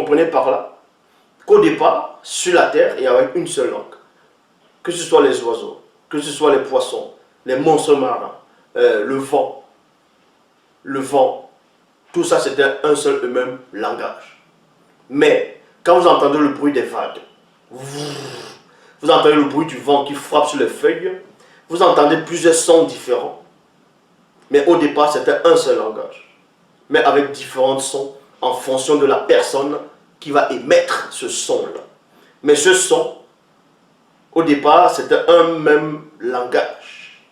comprenez par là qu'au départ, sur la terre, il y avait une seule langue. Que ce soit les oiseaux, que ce soit les poissons, les monstres marins, le vent, tout ça c'était un seul et même langage. Mais quand vous entendez le bruit des vagues, vous entendez le bruit du vent qui frappe sur les feuilles, vous entendez plusieurs sons différents. Mais au départ, c'était un seul langage, mais avec différents sons en fonction de la personne qui va émettre ce son-là. Mais ce son, au départ, c'était un même langage.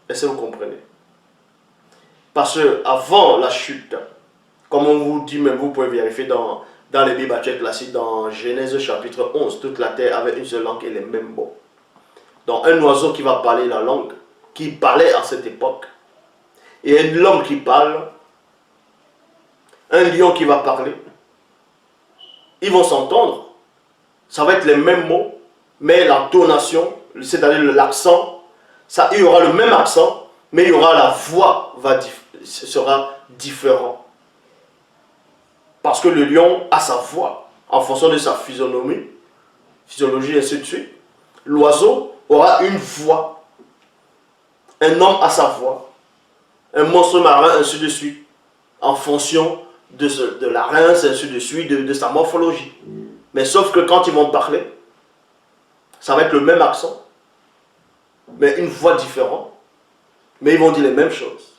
Est-ce que vous comprenez? Parce que avant la chute, comme on vous dit, même vous pouvez vérifier dans les Bibles classiques, dans Genèse chapitre 11, toute la terre avait une seule langue et les mêmes mots. Donc un oiseau qui va parler la langue, qui parlait à cette époque, et l'homme qui parle, un lion qui va parler, ils vont s'entendre. Ça va être les mêmes mots, mais l'intonation, c'est-à-dire l'accent, il y aura le même accent, mais il y aura la voix sera différente. Parce que le lion a sa voix, en fonction de sa physionomie, physiologie, ainsi de suite. L'oiseau aura une voix. Un homme a sa voix. Un monstre marin, ainsi de suite. En fonction de la rince, ainsi de suite, de sa morphologie. Mais sauf que quand ils vont parler, ça va être le même accent, mais une voix différente. Mais ils vont dire les mêmes choses.